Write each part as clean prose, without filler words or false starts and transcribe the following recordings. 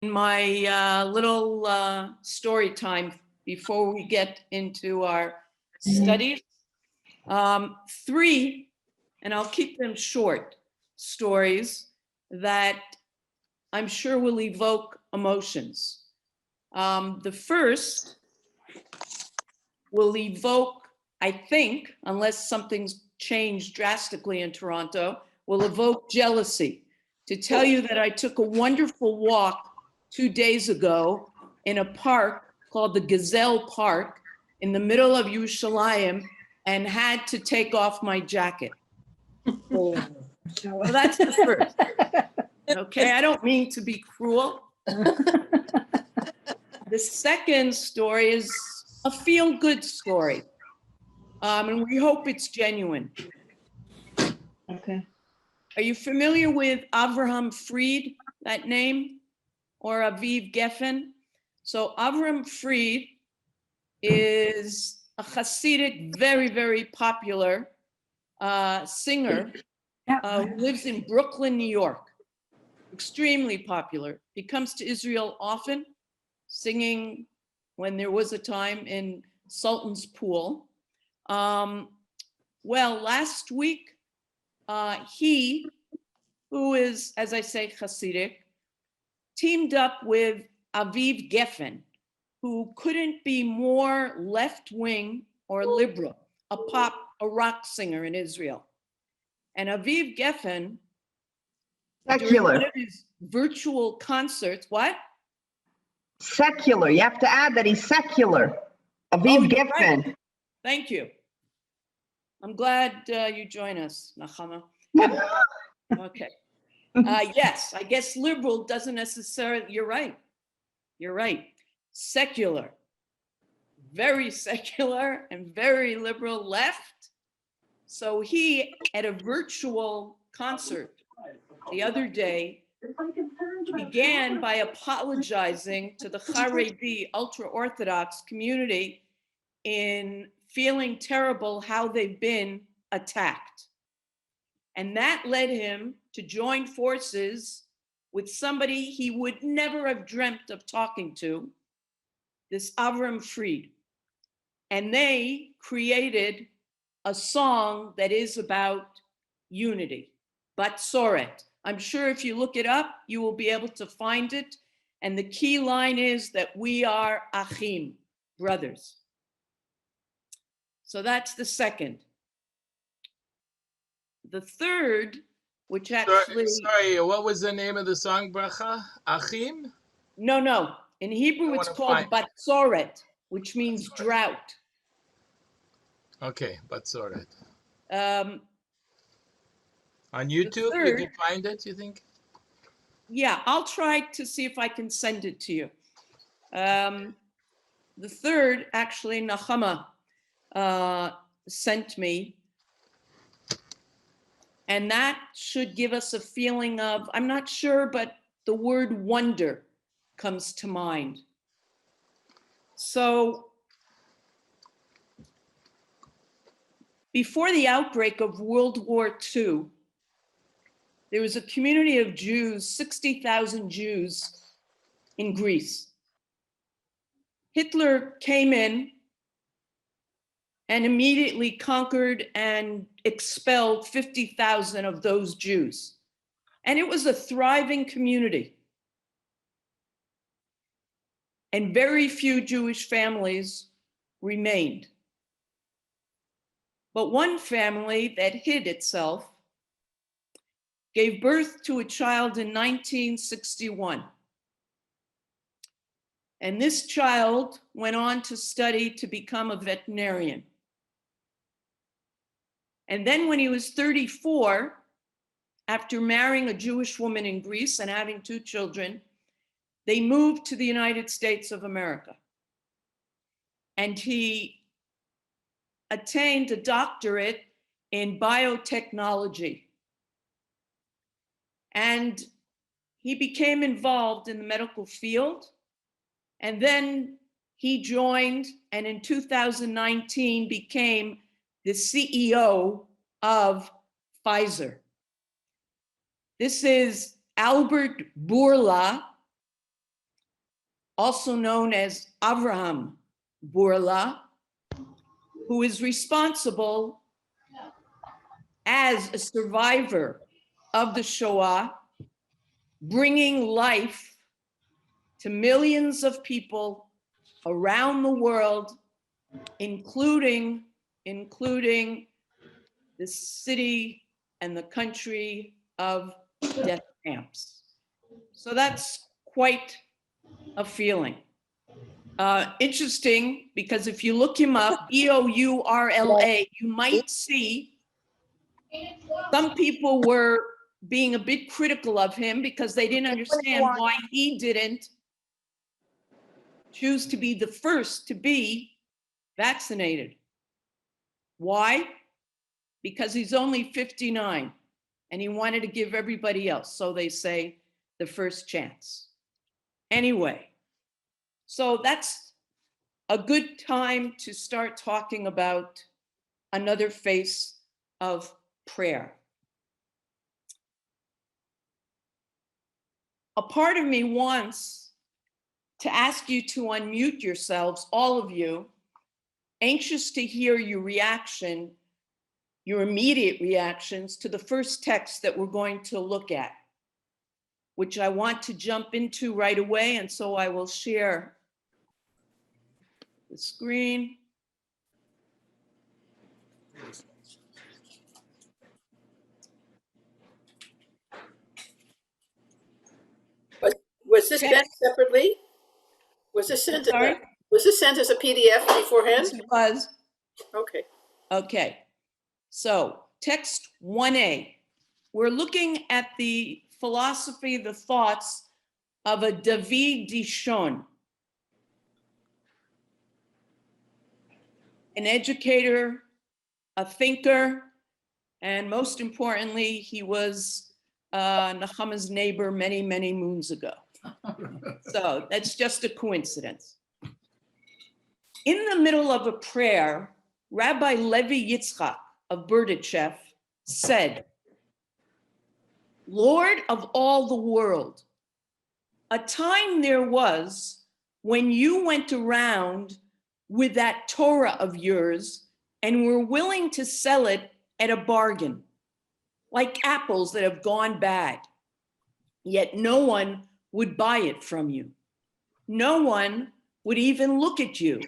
My little story time before we get into our studies. Three, and I'll keep them short, stories that I'm sure will evoke emotions. The first will evoke, I think, unless something's changed drastically in Toronto, will evoke jealousy. To tell you that I took a wonderful walk 2 days ago in a park called the Gazelle Park in the middle of Yerushalayim and had to take off my jacket. Oh. So that's the first. Okay, I don't mean to be cruel. The second story is a feel-good story, and we hope it's genuine. Okay. Are you familiar with Avraham Fried, that name, or Aviv Geffen? So Avraham Fried is a Hasidic, very, very popular singer who lives in Brooklyn, New York. Extremely popular. He comes to Israel often, singing when there was a time in Sultan's Pool. Well, last week, he, who is, as I say, Hasidic, teamed up with Aviv Geffen, who couldn't be more left-wing or liberal, a rock singer in Israel. And Aviv Geffen, during one of his virtual concerts, what? Secular. You have to add that he's secular. Aviv Geffen. Right. Thank you. I'm glad you join us, Nachama. Okay. Yes, I guess liberal doesn't necessarily, you're right. You're right. Secular. Very secular and very liberal left. So he, at a virtual concert the other day, began by apologizing to the Haredi ultra-Orthodox community in feeling terrible how they've been attacked. And that led him to join forces with somebody he would never have dreamt of talking to, this Avram Fried. And they created a song that is about unity, Batzoret. I'm sure if you look it up, you will be able to find it. And the key line is that we are Achim, brothers. So that's the second. The third, which actually... Sorry, what was the name of the song, Bracha? Achim? No. In Hebrew, it's called Batzoret, which means drought. Okay, Batzoret. On you YouTube, can find it, you think? Yeah, I'll try to see if I can send it to you. The third, actually, Nachama sent me. And that should give us a feeling of, I'm not sure, but the word wonder comes to mind. So before the outbreak of World War II, there was a community of Jews, 60,000 Jews in Greece. Hitler came in and immediately conquered and expelled 50,000 of those Jews. And it was a thriving community. And very few Jewish families remained. But one family that hid itself gave birth to a child in 1961. And this child went on to study to become a veterinarian. And then when he was 34, after marrying a Jewish woman in Greece and having 2 children, they moved to the United States of America. And he attained a doctorate in biotechnology. And he became involved in the medical field. And then he joined, and in 2019 became the CEO of Pfizer. This is Albert Bourla, also known as Avraham Burla, who is responsible as a survivor of the Shoah, bringing life to millions of people around the world, including the city and the country of death camps. So that's quite a feeling. Interesting, because if you look him up, Bourla, you might see some people were being a bit critical of him because they didn't understand why he didn't choose to be the first to be vaccinated. Why? Because he's only 59 and he wanted to give everybody else, so they say, the first chance. Anyway, so that's a good time to start talking about another face of prayer. A part of me wants to ask you to unmute yourselves, all of you, anxious to hear your reaction, your immediate reactions to the first text that we're going to look at, which I want to jump into right away, and so I will share the screen. Was this Okay. sent separately? Was this sent? Sorry? Was this sent as a PDF beforehand? Yes, it was. Okay. Okay. So text 1A, we're looking at the philosophy, the thoughts of a David Dishon, an educator, a thinker, and most importantly, he was Nechama's neighbor many, many moons ago. So that's just a coincidence. In the middle of a prayer, Rabbi Levi Yitzchak of Berdichev said, "Lord of all the world, a time there was when you went around with that Torah of yours and were willing to sell it at a bargain, like apples that have gone bad. Yet no one would buy it from you. No one would even look at you.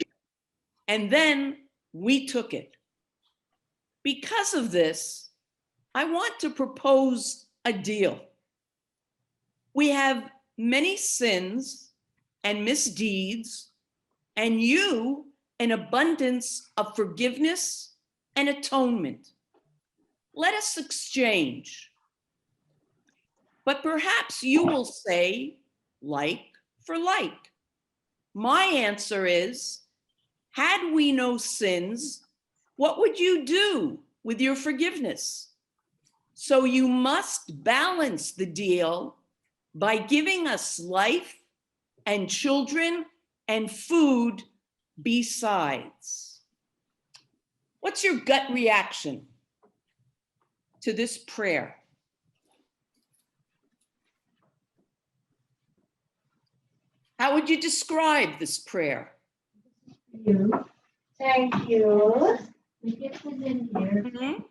And then we took it. Because of this, I want to propose a deal. We have many sins and misdeeds, and you an abundance of forgiveness and atonement. Let us exchange. But perhaps you will say, like for like. My answer is, had we no sins, what would you do with your forgiveness? So you must balance the deal by giving us life and children and food besides. What's your gut reaction to this prayer? How would you describe this prayer? Thank you. Mhm.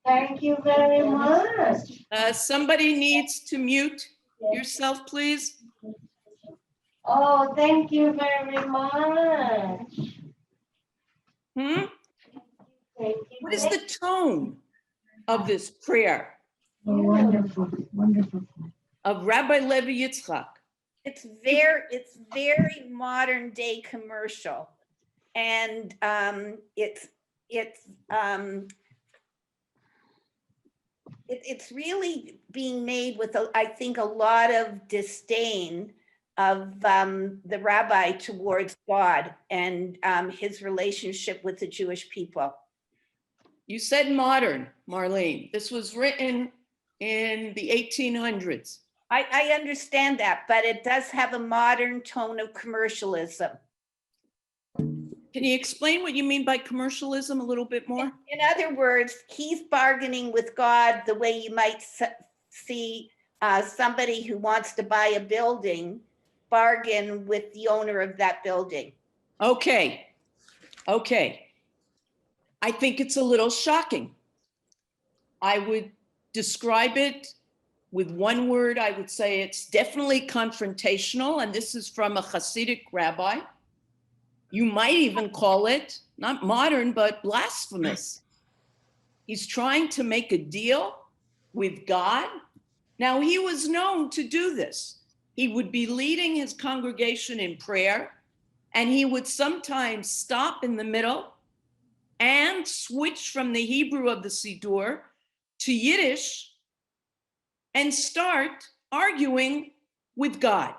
Thank you very much. Somebody needs to mute yourself, please. Oh, thank you very much. Hmm? Thank you. What is the tone of this prayer Oh, wonderful, wonderful. of Rabbi Levi Yitzchak? It's very modern day commercial, and it's really being made with I think a lot of disdain of the rabbi towards God and his relationship with the Jewish people. You said modern, Marlene. This was written in the 1800s. I understand that, but it does have a modern tone of commercialism. Can you explain what you mean by commercialism a little bit more? In other words, he's bargaining with God the way you might see somebody who wants to buy a building bargain with the owner of that building. Okay. I think it's a little shocking. I would describe it with one word. I would say it's definitely confrontational, and this is from a Hasidic rabbi. You might even call it, not modern, but blasphemous. He's trying to make a deal with God. Now, he was known to do this. He would be leading his congregation in prayer, and he would sometimes stop in the middle and switch from the Hebrew of the Siddur to Yiddish and start arguing with God.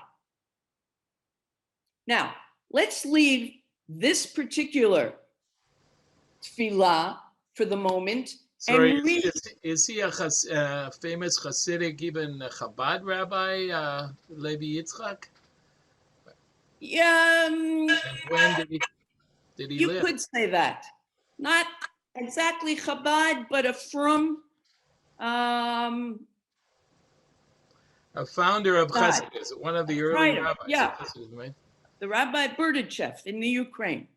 Now, let's leave this particular tefillah for the moment. Sorry, And read. is he a famous Hasidic, even a Chabad rabbi, Levi Yitzchak? And when did he You live? could say that. Not exactly Chabad, but a frum. A founder of God. Hasidus, one of the early Right, rabbis yeah. of Hasidus, right? The Rabbi Berdichev in the Ukraine.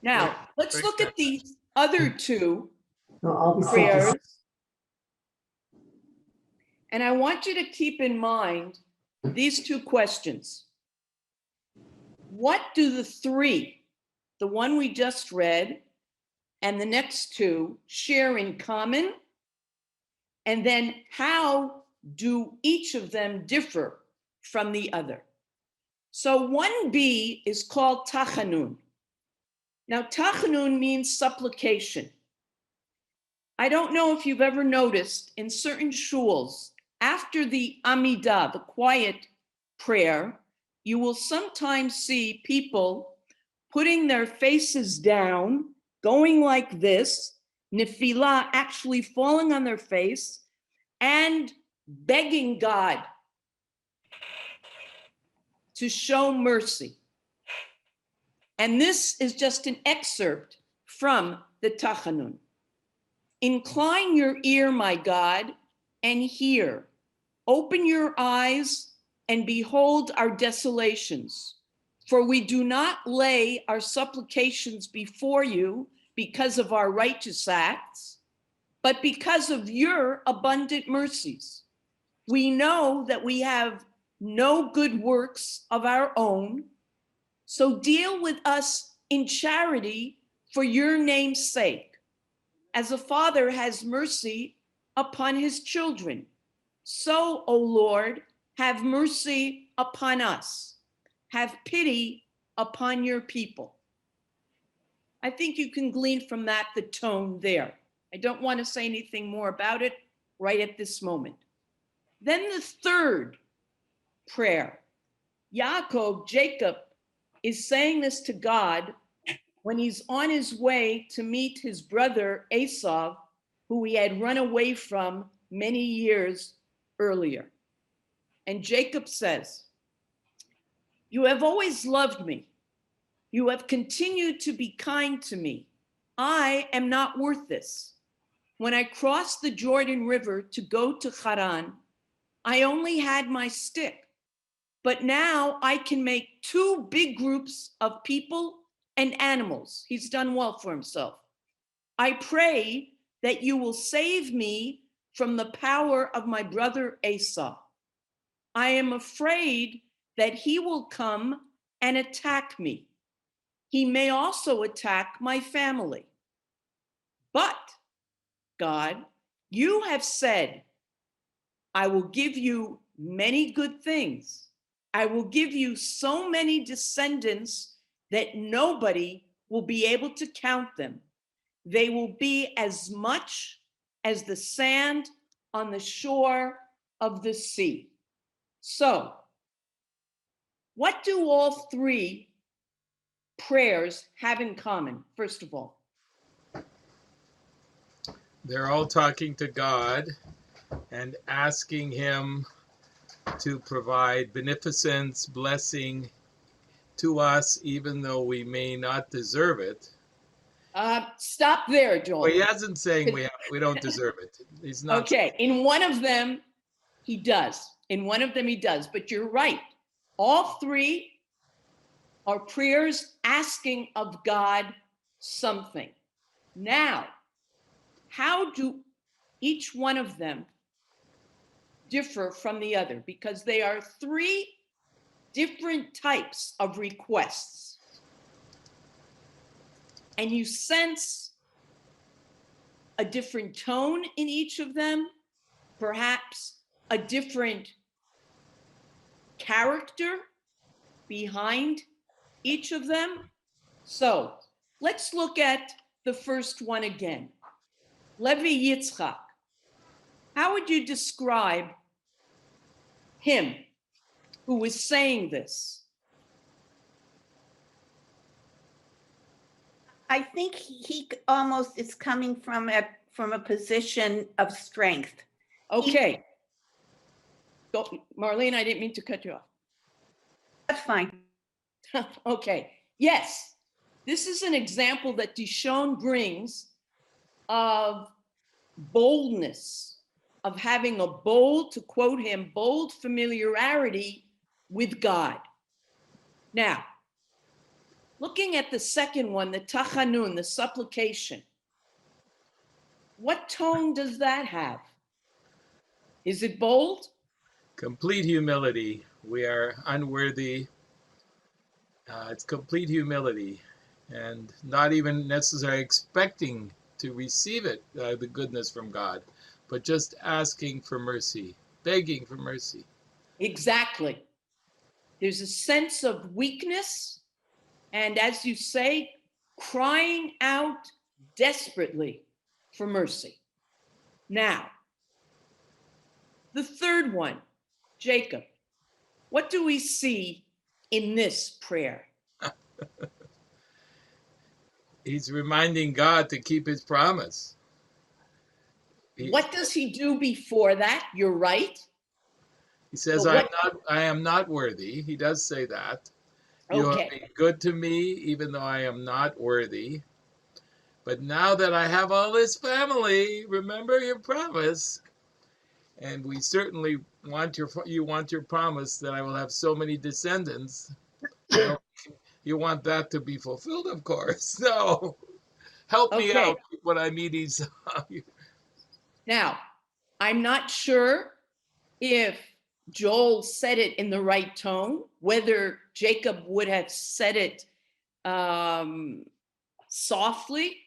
Now, let's very look good. at these other two No, I'll be prayers. second. And I want you to keep in mind these two questions. What do the three, the one we just read, and the next two share in common? And then how do each of them differ from the other? So 1b is called Tahanun. Now, Tahanun means supplication. I don't know if you've ever noticed in certain shuls, after the Amidah, the quiet prayer, you will sometimes see people putting their faces down, going like this, nefilah, actually falling on their face, and begging God to show mercy. And this is just an excerpt from the Tahanun. Incline your ear, my God, and hear. Open your eyes and behold our desolations. For we do not lay our supplications before you because of our righteous acts, but because of your abundant mercies. We know that we have no good works of our own, so deal with us in charity for your name's sake, as a father has mercy upon his children. So, O Lord, have mercy upon us. Have pity upon your people. I think you can glean from that the tone there. I don't want to say anything more about it right at this moment. Then the third prayer. Jacob, is saying this to God when he's on his way to meet his brother Esau, who he had run away from many years earlier. And Jacob says, you have always loved me. You have continued to be kind to me. I am not worth this. When I crossed the Jordan River to go to Haran, I only had my stick. But now I can make two big groups of people and animals. He's done well for himself. I pray that you will save me from the power of my brother Esau. I am afraid that he will come and attack me. He may also attack my family. But, God, you have said, I will give you many good things. I will give you so many descendants that nobody will be able to count them. They will be as much as the sand on the shore of the sea. So, what do all three prayers have in common, first of all? They're all talking to God and asking him to provide beneficence, blessing to us, even though we may not deserve it. Stop there, Joel. Well, he hasn't saying we don't deserve it. He's not. Okay, in one of them, he does. In one of them, he does. But you're right. All three are prayers asking of God something. Now, how do each one of them differ from the other? Because they are three different types of requests. And you sense a different tone in each of them, perhaps a different character behind each of them. So let's look at the first one again. Levi Yitzchak. How would you describe him who was saying this? I think he almost is coming from a position of strength. Okay. Marlene, I didn't mean to cut you off. That's fine. Okay. Yes. This is an example that Dishon brings of boldness, of having a bold, to quote him, bold familiarity with God. Now, looking at the second one, the Tahanun, the supplication, what tone does that have? Is it bold? Complete humility. We are unworthy. It's complete humility, and not even necessarily expecting to receive it, the goodness from God, but just asking for mercy, begging for mercy. Exactly. There's a sense of weakness, and as you say, crying out desperately for mercy. Now, the third one, Jacob. What do we see in this prayer? He's reminding God to keep his promise. What does he do before that? You're right. He says, But I am not worthy. He does say that. You have Okay. been good to me, even though I am not worthy. But now that I have all this family, remember your promise. And we certainly want you want your promise that I will have so many descendants. You want that to be fulfilled, of course. So help me Okay. out when I meet Esau. Now, I'm not sure if Joel said it in the right tone, whether Jacob would have said it softly,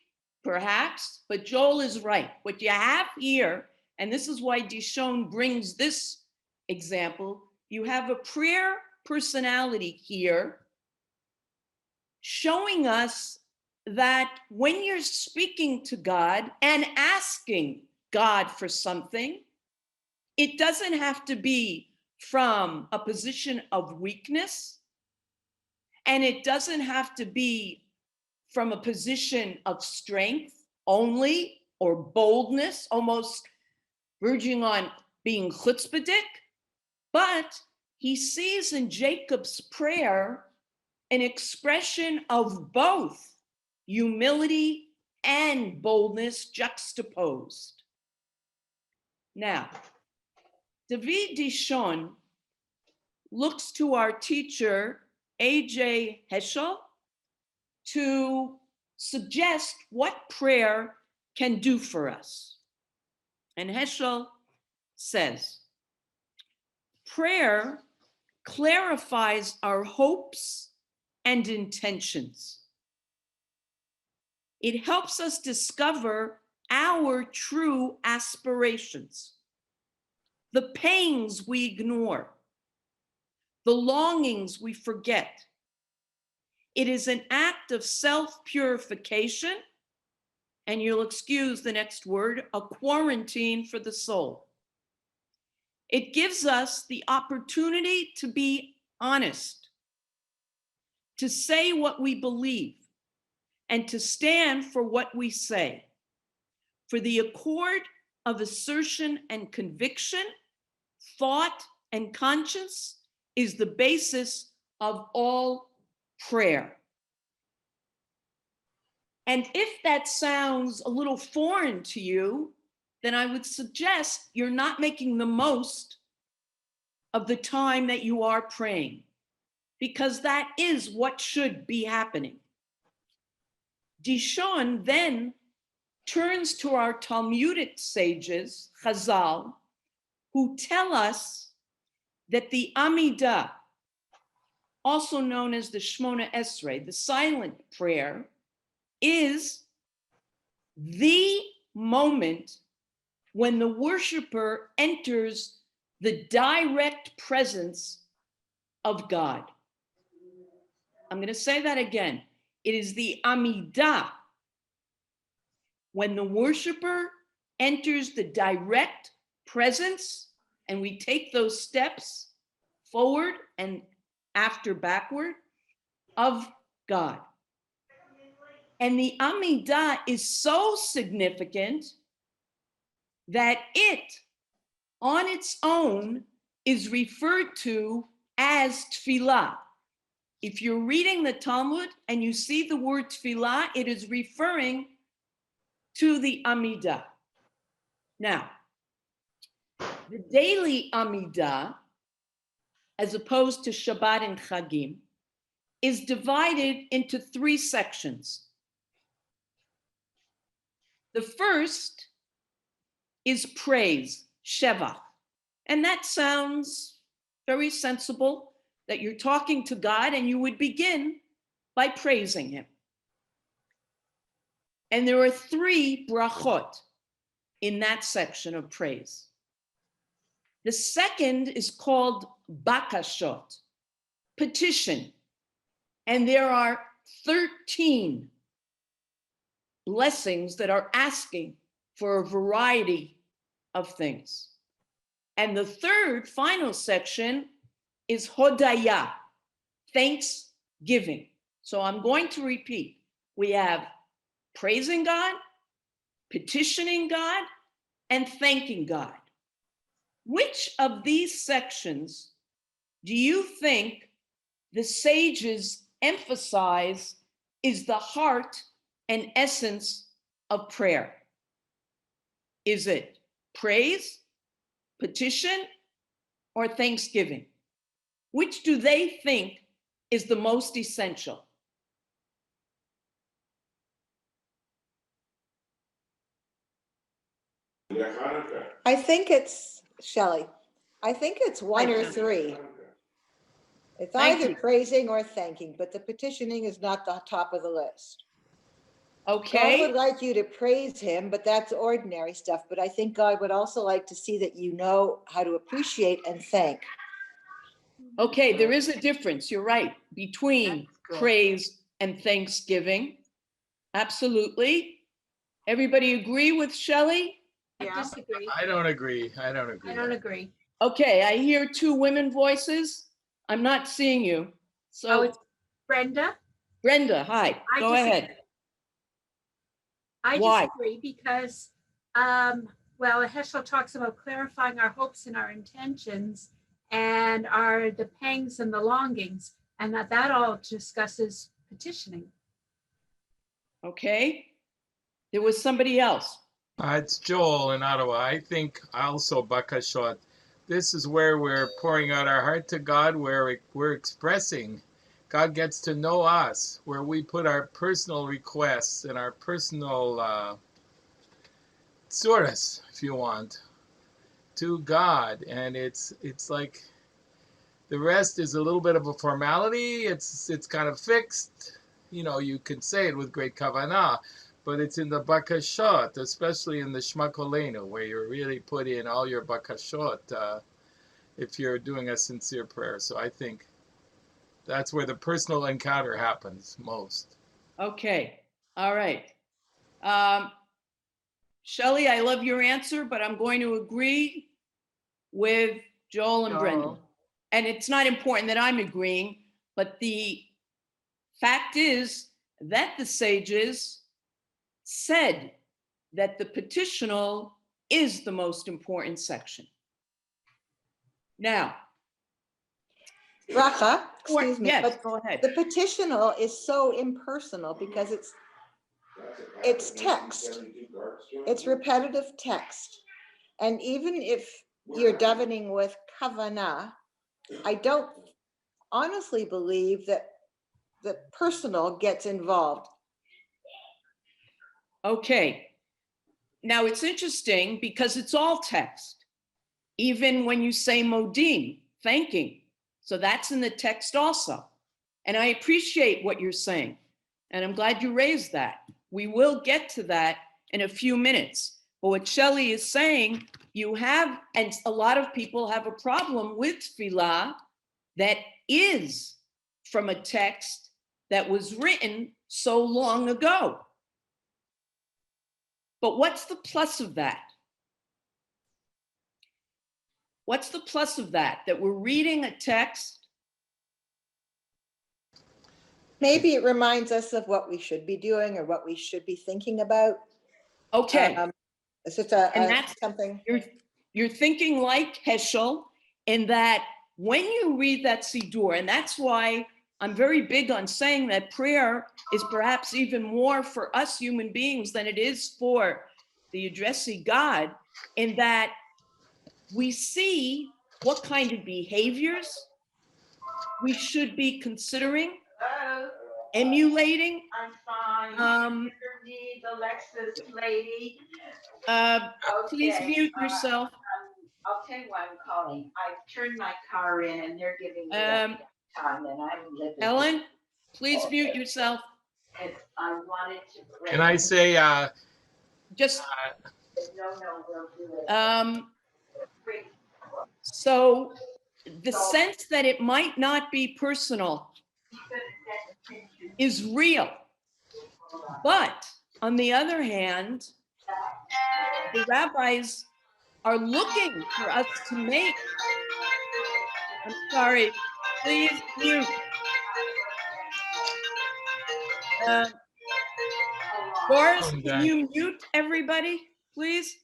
perhaps, but Joel is right. What you have here, and this is why Dishon brings this example, you have a prayer personality here showing us that when you're speaking to God and asking God for something, it doesn't have to be from a position of weakness, and it doesn't have to be from a position of strength only, or boldness, almost verging on being chutzpahdik, but he sees in Jacob's prayer an expression of both humility and boldness juxtaposed. Now, David Dishon looks to our teacher, A.J. Heschel, to suggest what prayer can do for us. And Heschel says, prayer clarifies our hopes and intentions. It helps us discover our true aspirations, the pains we ignore, the longings we forget. It is an act of self-purification, and you'll excuse the next word, a quarantine for the soul. It gives us the opportunity to be honest, to say what we believe, and to stand for what we say. For the accord of assertion and conviction, thought and conscience is the basis of all prayer. And if that sounds a little foreign to you, then I would suggest you're not making the most of the time that you are praying. because that is what should be happening. Dishon then turns to our Talmudic sages, Chazal, who tell us that the Amidah, also known as the Shmona Esrei, the silent prayer, is the moment when the worshiper enters the direct presence of God. I'm going to say that again. It is the Amidah, when the worshiper enters the direct presence, and we take those steps forward and after backward of God. And the Amidah is so significant that it, on its own, is referred to as tefillah. If you're reading the Talmud and you see the word tefillah, it is referring to the Amidah. Now, the daily Amidah, as opposed to Shabbat and Chagim, is divided into 3 sections. The first is praise, Shevach. And that sounds very sensible, that you're talking to God and you would begin by praising him. And there are 3 brachot in that section of praise. The second is called bakashot, petition. And there are 13 blessings that are asking for a variety of things. And the third, final section is hodaya, thanksgiving. So I'm going to repeat. We have praising God, petitioning God, and thanking God. Which of these sections do you think the sages emphasize is the heart and essence of prayer? Is it praise, petition, or thanksgiving? Which do they think is the most essential? I think it's, Shelley, I think it's 1 or Thank 3. It's Thank either you. praising or thanking, but the petitioning is not the top of the list. God Okay, would like you to praise him, but that's ordinary stuff. But I think God would also like to see that you know how to appreciate and thank. okay, there is a difference, you're right, between praise and thanksgiving. Absolutely. Everybody agree with Shelley? I disagree. I don't agree. I don't I agree. don't agree. Okay, I hear 2 women voices. I'm not seeing you. Oh, So it's Brenda. Brenda, hi, I go disagree. ahead. I Why? disagree because, well, Heschel talks about clarifying our hopes and our intentions and the pangs and the longings, and that all discusses petitioning. Okay, there was somebody else. It's Joel in Ottawa. I think also bakashot. This is where we're pouring out our heart to God, where we're expressing. God gets to know us, where we put our personal requests and our personal tsuras, if you want, to God. And it's like the rest is a little bit of a formality. It's kind of fixed. You know, you can say it with great kavanah, but it's in the bakashot, especially in the Shema Kolenu, where you really put in all your bakashot if you're doing a sincere prayer. So I think that's where the personal encounter happens most. Okay, all right. Shelley, I love your answer, but I'm going to agree with Joel and Brenda. And it's not important that I'm agreeing, but the fact is that the sages said that the petitional is the most important section. Now, Bracha, excuse me, yes, but go ahead. the petitional is so impersonal because it's text. It's repetitive text. And even if you're davening with kavanah, I don't honestly believe that the personal gets involved. Okay. Now it's interesting because it's all text, even when you say modim, thanking. So that's in the text also. And I appreciate what you're saying. And I'm glad you raised that. We will get to that in a few minutes. But what Shelley is saying, you have, and a lot of people have a problem with tefillah that is from a text that was written so long ago. But what's the plus of that? What's the plus of that? That we're reading a text? Maybe it reminds us of what we should be doing or what we should be thinking about. Okay. It's just And that's something. You're thinking like Heschel in that when you read that Siddur, and that's why I'm very big on saying that prayer is perhaps even more for us human beings than it is for the addressee God, in that we see what kind of behaviors we should be considering, emulating. I'm fine. Need Alexis lady. Please Okay, mute yourself. I'll tell you why I'm calling. I turned my car in and they're giving me that time and I'm living. Ellen, please mute yourself. And I wanted to. Can I say, Just, No, we'll do it. So the sense that it might not be personal is real. But on the other hand, the rabbis are looking for us to make, I'm sorry, please mute. Doris, can you mute everybody, please?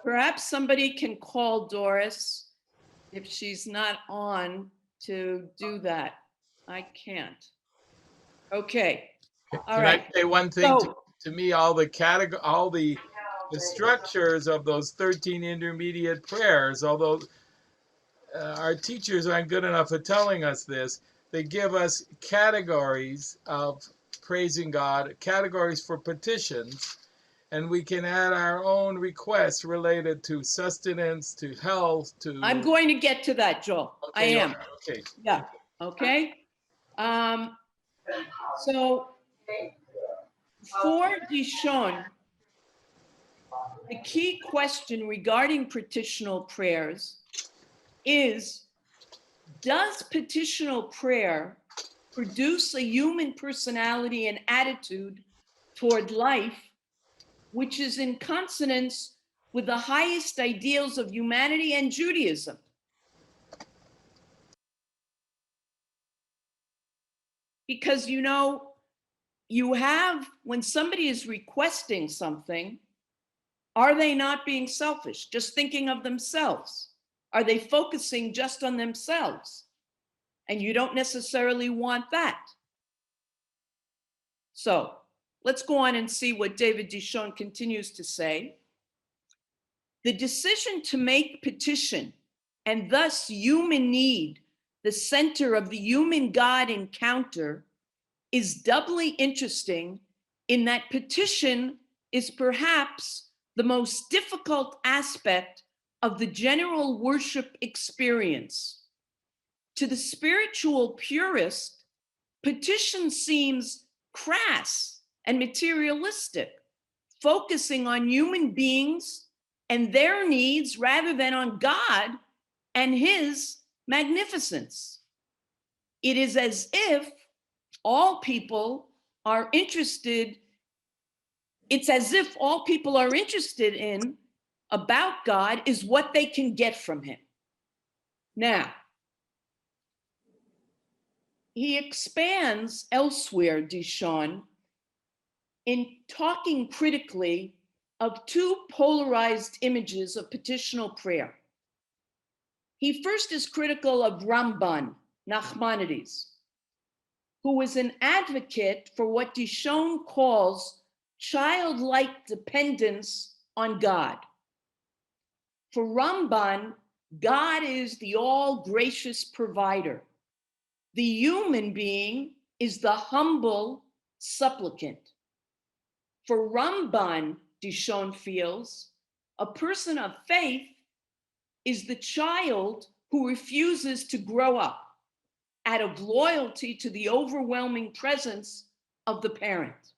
Perhaps somebody can call Doris if she's not on to do that. I can't. Okay. All can right. I say one thing? So, To me, all the structures of those 13 intermediate prayers, although our teachers aren't good enough at telling us this, they give us categories of praising God, categories for petitions, and we can add our own requests related to sustenance, to health, to... I'm going to get to that, Joel. Okay, I am. Okay. Yeah. Okay. So for Dishon, the key question regarding petitional prayers is, does petitional prayer produce a human personality and attitude toward life which is in consonance with the highest ideals of humanity and Judaism? Because, you know, you have, when somebody is requesting something, are they not being selfish, just thinking of themselves? Are they focusing just on themselves? And you don't necessarily want that. So let's go on and see what David Dishon continues to say. The decision to make petition and thus human need the center of the human-God encounter is doubly interesting in that petition is perhaps the most difficult aspect of the general worship experience. To the spiritual purist, petition seems crass and materialistic, focusing on human beings and their needs rather than on God and his magnificence. It is as if all people are interested, it's as if all people are interested in about God is what they can get from him. Now, he expands elsewhere, Dishon, in talking critically of two polarized images of petitional prayer. He first is critical of Ramban, Nachmanides, who is an advocate for what Dishon calls childlike dependence on God. For Ramban, God is the all-gracious provider. The human being is the humble supplicant. For Ramban, Dishon feels, a person of faith is the child who refuses to grow up out of loyalty to the overwhelming presence of the parent.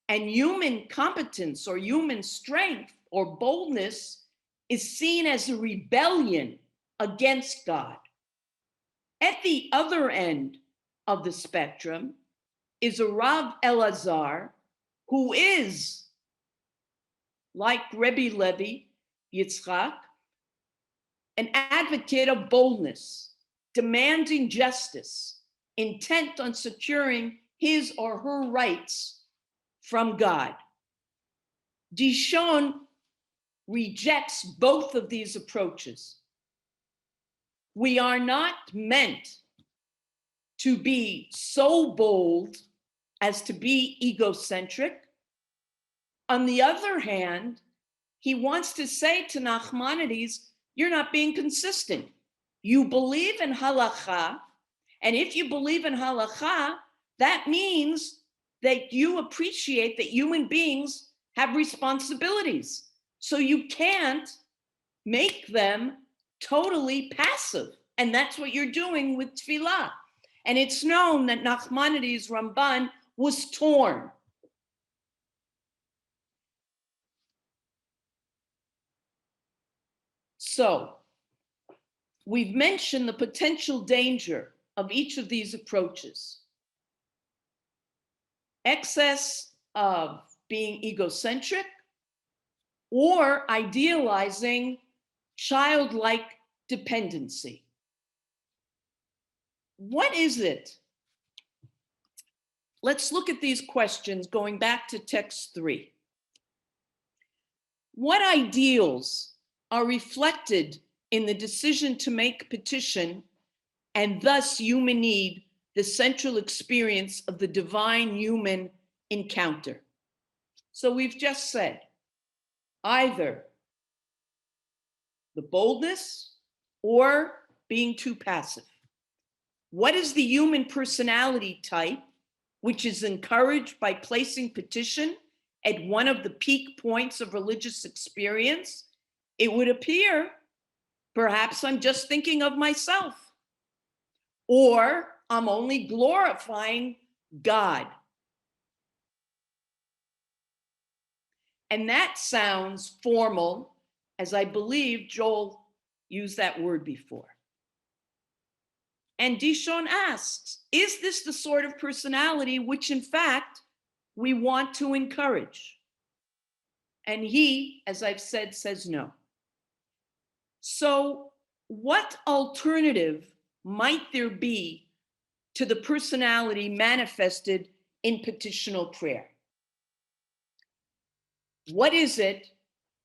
And human competence or human strength or boldness is seen as a rebellion against God. At the other end of the spectrum is a Rav Elazar, who is, like Rebbe Levi Yitzchak, an advocate of boldness, demanding justice, intent on securing his or her rights from God. Dishon rejects both of these approaches. We are not meant to be so bold as to be egocentric. On the other hand, he wants to say to Nachmanides, you're not being consistent. You believe in halakha, and if you believe in halakha, that means that you appreciate that human beings have responsibilities. So you can't make them totally passive. And that's what you're doing with tefillah. And it's known that Nachmanides Ramban was torn. So we've mentioned the potential danger of each of these approaches. Excess of being egocentric or idealizing childlike dependency. What is it? Let's look at these questions going back to text 3. What ideals are reflected in the decision to make petition and thus human need the central experience of the divine human encounter? So we've just said either the boldness or being too passive. What is the human personality type which is encouraged by placing petition at one of the peak points of religious experience? It would appear, perhaps I'm just thinking of myself, or I'm only glorifying God. And that sounds formal, as I believe Joel used that word before. And Dishon asks, is this the sort of personality which in fact we want to encourage? And he, as I've said, says no. So what alternative might there be to the personality manifested in petitional prayer? What is it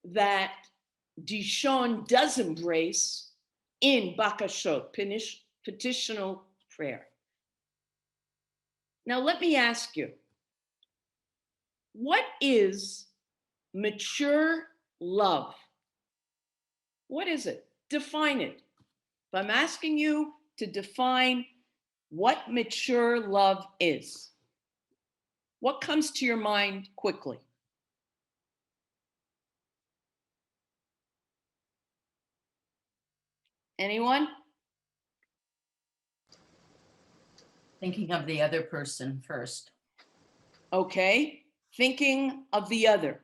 that Dishon does embrace in bakashot, petitional prayer? Now let me ask you, what is mature love? What is it? Define it. If I'm asking you to define what mature love is, what comes to your mind quickly? Anyone? Thinking of the other person first. Okay, thinking of the other.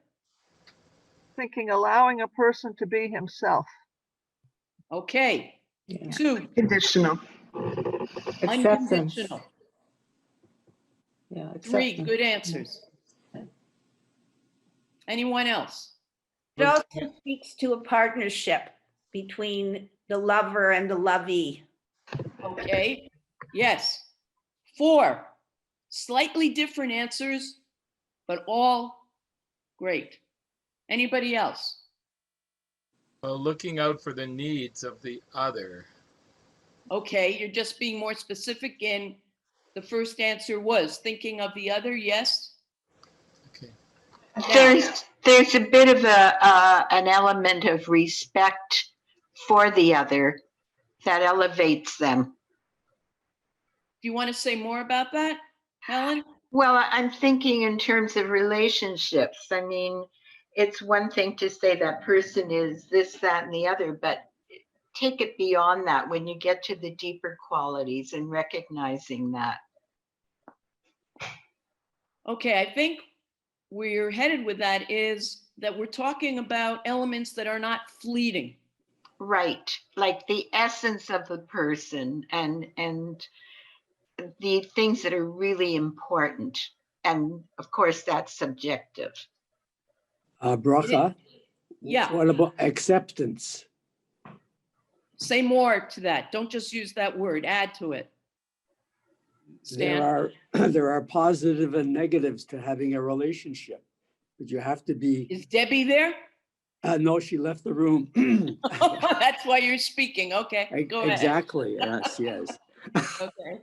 Thinking, allowing a person to be himself. Okay, Yeah. 2, Conditional. unconditional. Yeah, 3, acceptance. good answers. Anyone else? It also speaks to a partnership between the lover and the lovee. Okay, yes. 4, slightly different answers, but all great. Anybody else? Looking out for the needs of the other. Okay, you're just being more specific in The first answer was thinking of the other, yes? Okay. There's a bit of an element of respect for the other that elevates them. Do you want to say more about that, Helen? Well, I'm thinking in terms of relationships. I mean, it's one thing to say that person is this, that, and the other, but take it beyond that when you get to the deeper qualities and recognizing that. Okay, I think where you're headed with that is that we're talking about elements that are not fleeting. Right, like the essence of the person and the things that are really important. And of course, that's subjective. Bracha. Yeah. What about acceptance? Say more to that. Don't just use that word. Add to it. Stan? There are positive and negatives to having a relationship, but you have to be. Is Debbie there? No, she left the room. That's why you're speaking. Okay, go ahead. Exactly. Yes. Okay.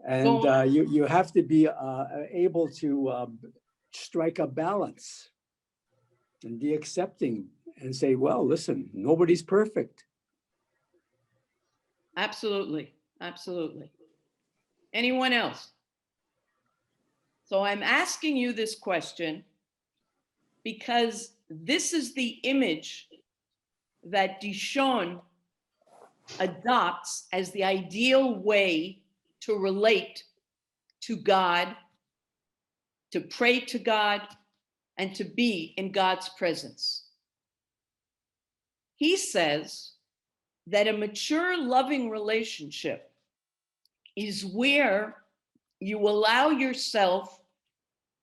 And you have to be able to strike a balance and be accepting and say, well, listen, nobody's perfect. Absolutely. Absolutely. Anyone else? So I'm asking you this question because this is the image that Dishon adopts as the ideal way to relate to God, to pray to God, and to be in God's presence. He says that a mature, loving relationship is where you allow yourself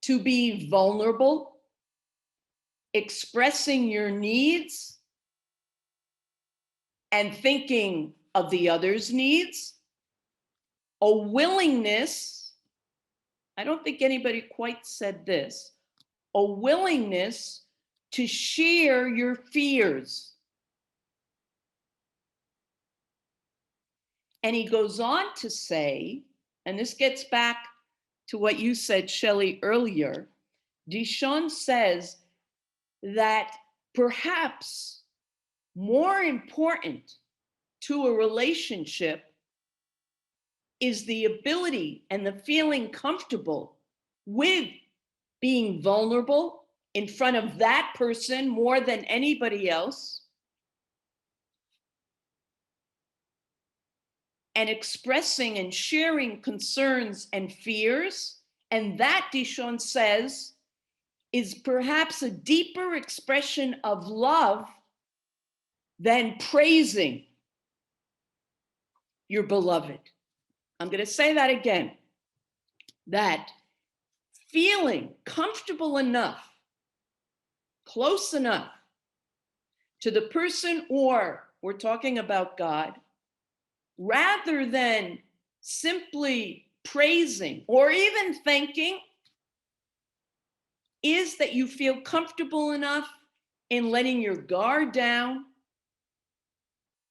to be vulnerable, expressing your needs, and thinking of the other's needs, a willingness, I don't think anybody quite said this, a willingness to share your fears. And he goes on to say, and this gets back to what you said, Shelley, earlier, Dishon says that perhaps more important to a relationship is the ability and the feeling comfortable with being vulnerable in front of that person more than anybody else, and expressing and sharing concerns and fears. And that, Dishon says, is perhaps a deeper expression of love than praising your beloved. I'm going to say that again, that feeling comfortable enough, close enough to the person, or we're talking about God, rather than simply praising or even thanking, is that you feel comfortable enough in letting your guard down,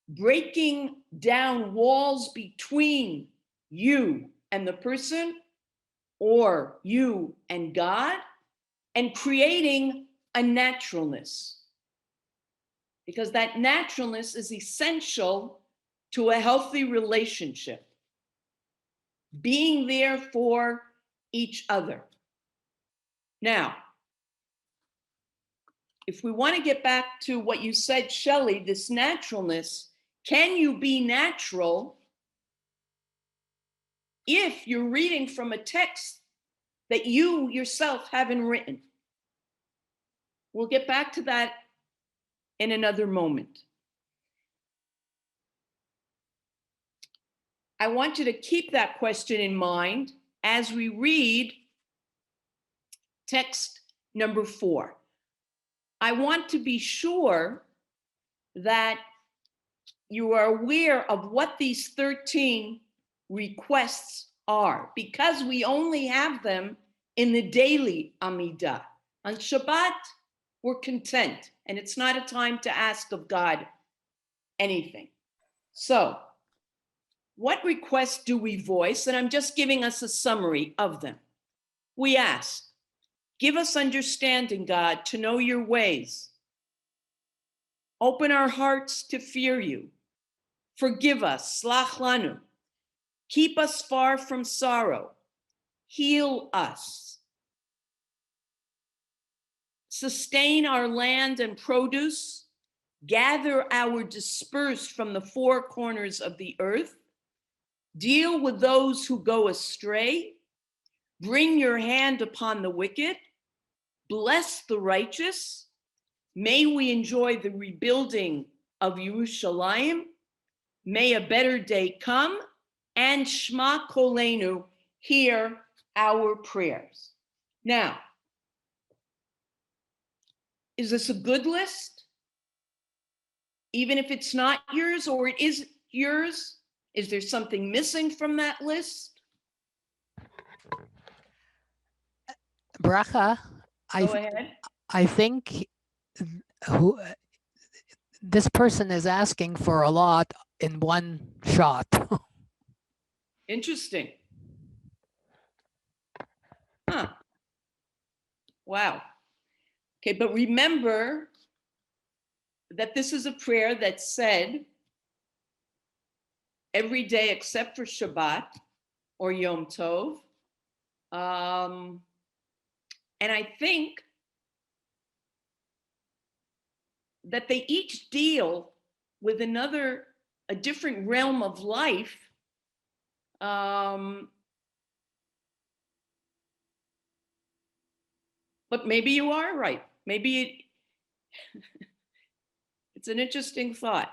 breaking down walls between you and the person, or you and God, and creating a naturalness. Because that naturalness is essential to a healthy relationship. Being there for each other. Now, if we want to get back to what you said, Shelley, this naturalness, can you be natural if you're reading from a text that you yourself haven't written? We'll get back to that in another moment. I want you to keep that question in mind as we read text number 4. I want to be sure that you are aware of what these 13 requests are, because we only have them in the daily Amidah. On Shabbat, we're content, and it's not a time to ask of God anything. So what requests do we voice? And I'm just giving us a summary of them. We ask, give us understanding, God, to know your ways. Open our hearts to fear you. Forgive us, slach lanu. Keep us far from sorrow. Heal us. Sustain our land and produce. Gather our dispersed from the four corners of the earth. Deal with those who go astray. Bring your hand upon the wicked. Bless the righteous. May we enjoy the rebuilding of Yerushalayim. May a better day come. And Shema Kolenu, hear our prayers. Now, is this a good list? Even if it's not yours or it is yours, is there something missing from that list? Bracha, Go ahead. I think who this person is asking for a lot in one shot. Interesting. Huh. Wow. Okay, but remember that this is a prayer that's said every day except for Shabbat or Yom Tov. And I think that they each deal with a different realm of life. But maybe you are right. Maybe it's an interesting thought.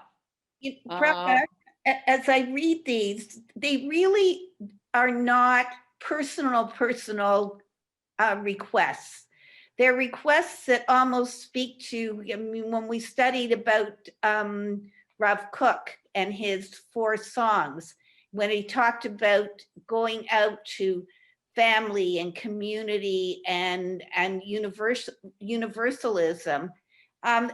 Bracha, as I read these, they really are not personal requests. They're requests that almost speak to, I mean, when we studied about Rav Kook and his 4 songs, when he talked about going out to family and community and universalism,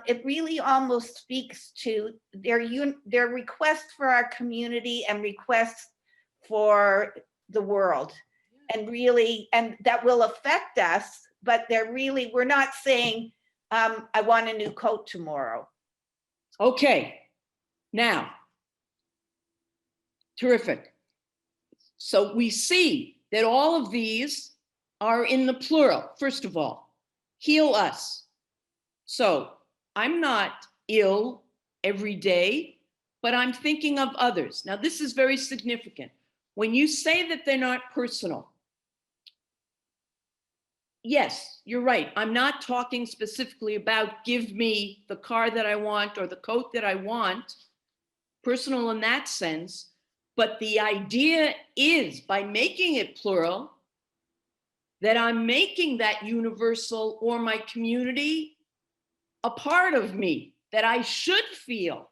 it really almost speaks to their requests for our community and requests for the world, and really, and that will affect us, but we're not saying, I want a new coat tomorrow. Okay, now, terrific. So we see that all of these are in the plural. First of all, heal us. So I'm not ill every day, but I'm thinking of others. Now, this is very significant. When you say that they're not personal, yes, you're right. I'm not talking specifically about give me the car that I want or the coat that I want, personal in that sense. But the idea is, by making it plural, that I'm making that universal or my community a part of me, that I should feel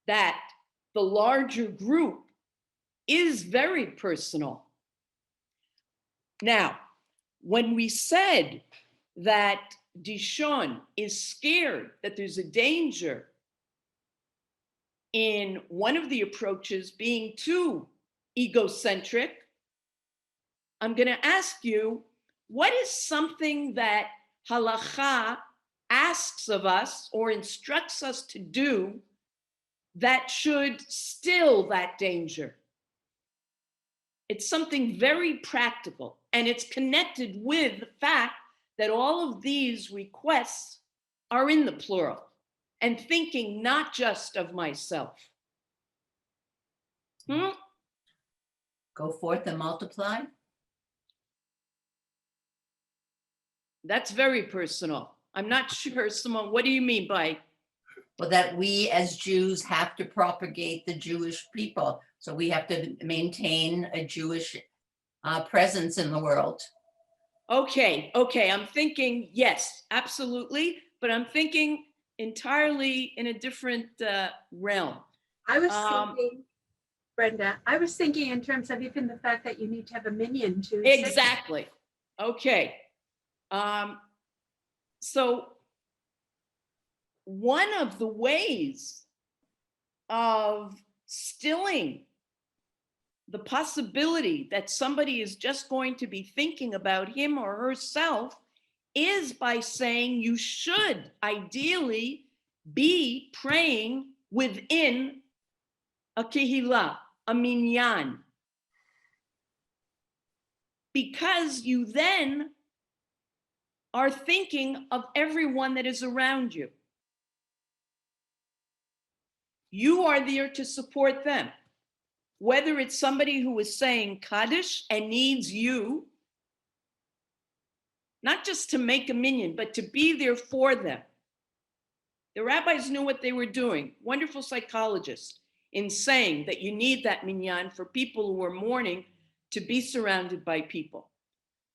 that the larger group is very personal. Now, when we said that Dishon is scared that there's a danger in one of the approaches being too egocentric, I'm going to ask you, what is something that halakha asks of us or instructs us to do that should still that danger? It's something very practical, and it's connected with the fact that all of these requests are in the plural and thinking not just of myself. Go forth and multiply. That's very personal. I'm not sure, Simone, what do you mean by? Well, that we as Jews have to propagate the Jewish people. So we have to maintain a Jewish presence in the world. Okay. I'm thinking, yes, absolutely. But I'm thinking entirely in a different realm. I was thinking, Brenda, I was thinking in terms of even the fact that you need to have a minyan to. Exactly. Okay. So one of the ways of stilling the possibility that somebody is just going to be thinking about him or herself is by saying you should ideally be praying within a kehillah, a minyan. Because you then are thinking of everyone that is around you. You are there to support them. Whether it's somebody who is saying Kaddish and needs you, not just to make a minyan, but to be there for them. The rabbis knew what they were doing, wonderful psychologists, in saying that you need that minyan for people who are mourning to be surrounded by people.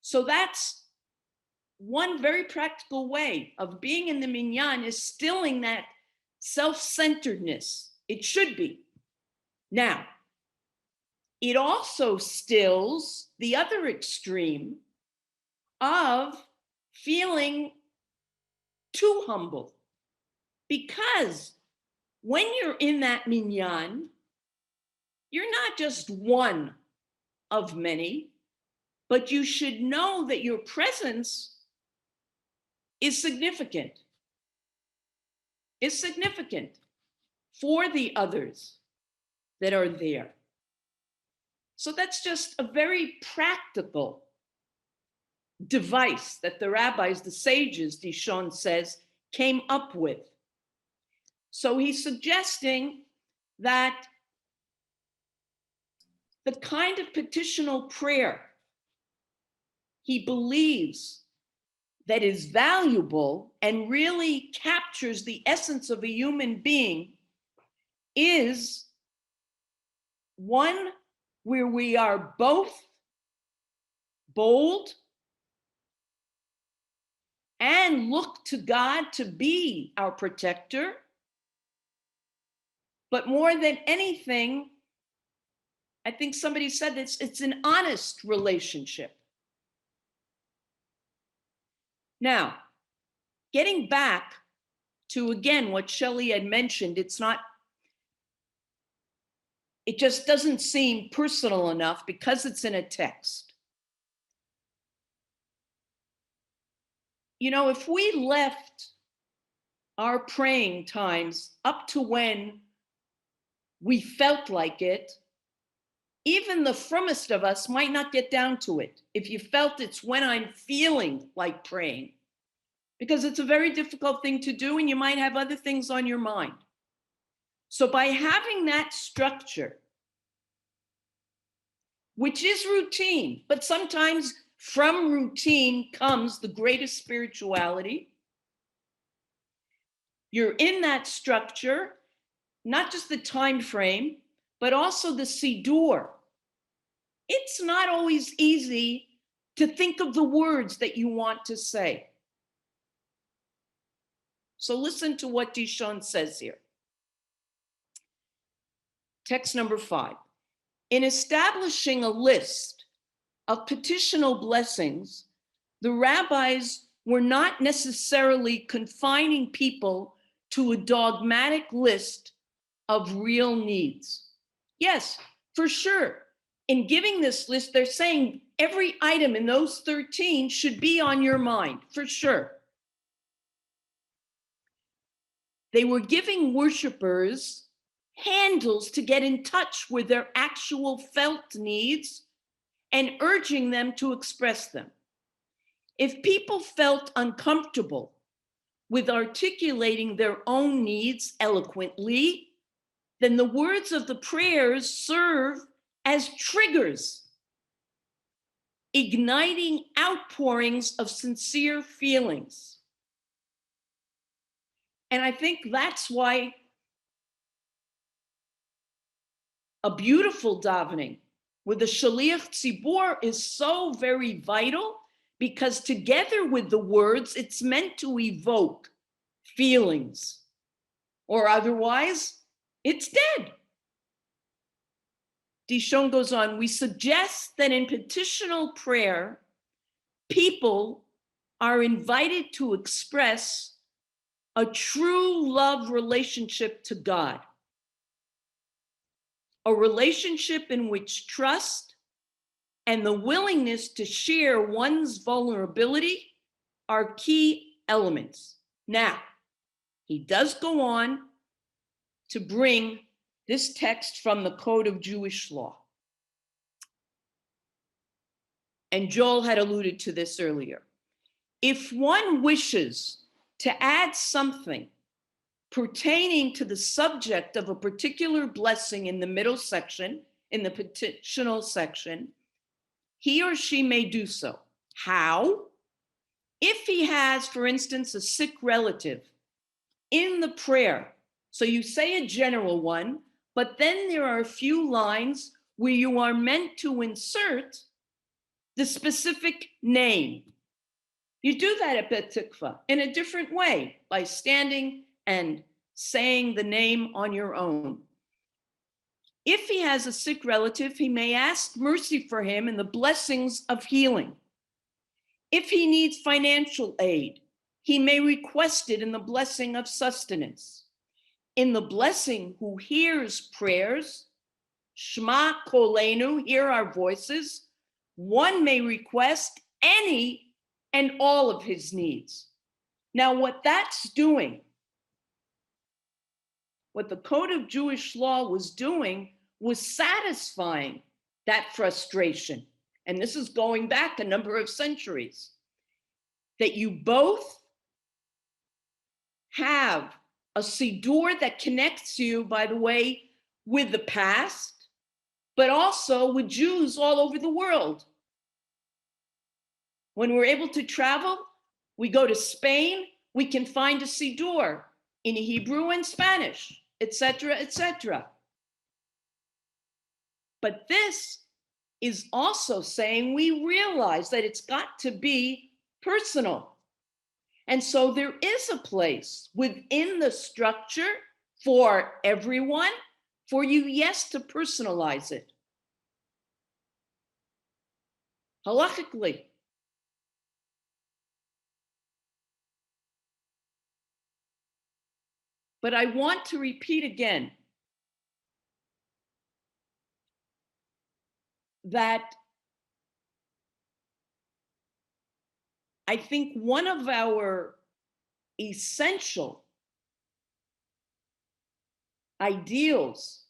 So that's one very practical way of being in the minyan, is stilling that self-centeredness. It should be. Now, it also stills the other extreme of feeling too humble. Because when you're in that minyan, you're not just one of many, but you should know that your presence is significant. Is significant for the others that are there. So that's just a very practical device that the rabbis, the sages, Dishon says, came up with. So he's suggesting that the kind of petitional prayer he believes that is valuable and really captures the essence of a human being is one where we are both bold and look to God to be our protector, but more than anything, I think somebody said it's an honest relationship. Now, getting back to, again, what Shelley had mentioned, it just doesn't seem personal enough because it's in a text. You know, if we left our praying times up to when we felt like it, even the frommest of us might not get down to it. If you felt it's when I'm feeling like praying, because it's a very difficult thing to do and you might have other things on your mind. So by having that structure, which is routine, but sometimes from routine comes the greatest spirituality. You're in that structure, not just the time frame, but also the Siddur. It's not always easy to think of the words that you want to say. So listen to what Dishon says here. Text number 5. In establishing a list of petitional blessings, the rabbis were not necessarily confining people to a dogmatic list of real needs. Yes, for sure. In giving this list, they're saying every item in those 13 should be on your mind, for sure. They were giving worshipers handles to get in touch with their actual felt needs and urging them to express them. If people felt uncomfortable with articulating their own needs eloquently, then the words of the prayers serve as triggers, igniting outpourings of sincere feelings. And I think that's why a beautiful davening with the Shaliach Tzibor is so very vital, because together with the words, it's meant to evoke feelings, or otherwise it's dead. Dishon goes on, we suggest that in petitional prayer, people are invited to express a true love relationship to God. a relationship in which trust and the willingness to share one's vulnerability are key elements. Now, he does go on to bring this text from the Code of Jewish Law. And Joel had alluded to this earlier. If one wishes to add something pertaining to the subject of a particular blessing in the middle section, in the petitional section, he or she may do so. How? If he has, for instance, a sick relative in the prayer, so you say a general one, but then there are a few lines where you are meant to insert the specific name. You do that at Bet Tikva in a different way, by standing and saying the name on your own. If he has a sick relative, he may ask mercy for him and the blessings of healing. If he needs financial aid, he may request it in the blessing of sustenance. In the blessing who hears prayers, Shema Kolenu, hear our voices, one may request any and all of his needs. Now, what that's doing, what the Code of Jewish Law was doing, was satisfying that frustration. And this is going back a number of centuries, that you both have a Siddur that connects you, by the way, with the past, but also with Jews all over the world. When we're able to travel, we go to Spain, we can find a Siddur in Hebrew and Spanish, etc., etc. But this is also saying we realize that it's got to be personal. And so there is a place within the structure for everyone, for you, yes, to personalize it. Halachically. But I want to repeat again that I think one of our essential ideals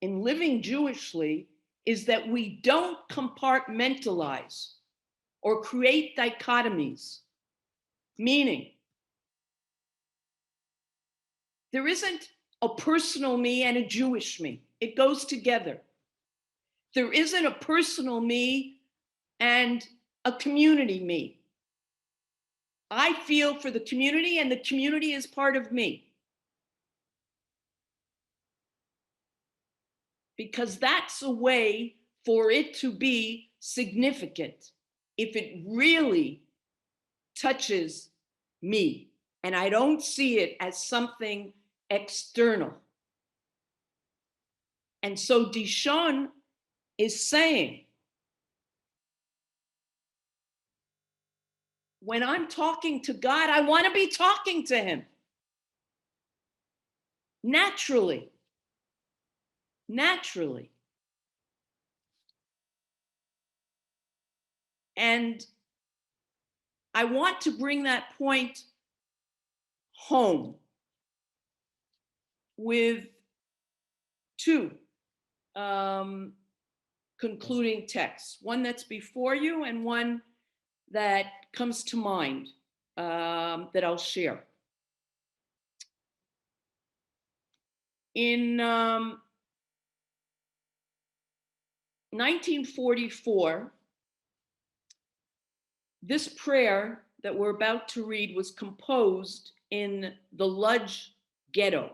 in living Jewishly is that we don't compartmentalize or create dichotomies, meaning there isn't a personal me and a Jewish me. It goes together. There isn't a personal me and a community me. I feel for the community and the community is part of me. Because that's a way for it to be significant if it really touches me. And I don't see it as something external. And so Dishon is saying, when I'm talking to God, I want to be talking to him. Naturally. Naturally. And I want to bring that point home with two concluding texts, one that's before you and one that comes to mind that I'll share. In 1944, this prayer that we're about to read was composed in the Lodz ghetto.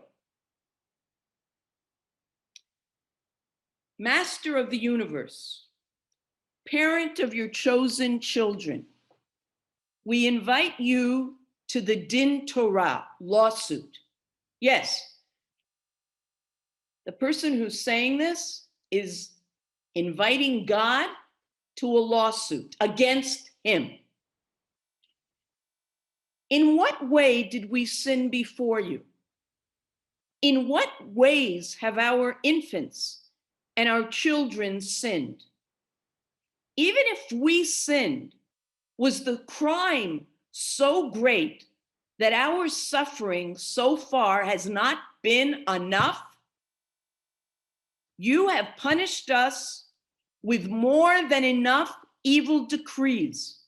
Master of the universe, parent of your chosen children, we invite you to the Din Torah lawsuit. Yes, the person who's saying this is inviting God to a lawsuit against him. In what way did we sin before you? In what ways have our infants and our children sinned? Even if we sinned, was the crime so great that our suffering so far has not been enough? You have punished us with more than enough evil decrees.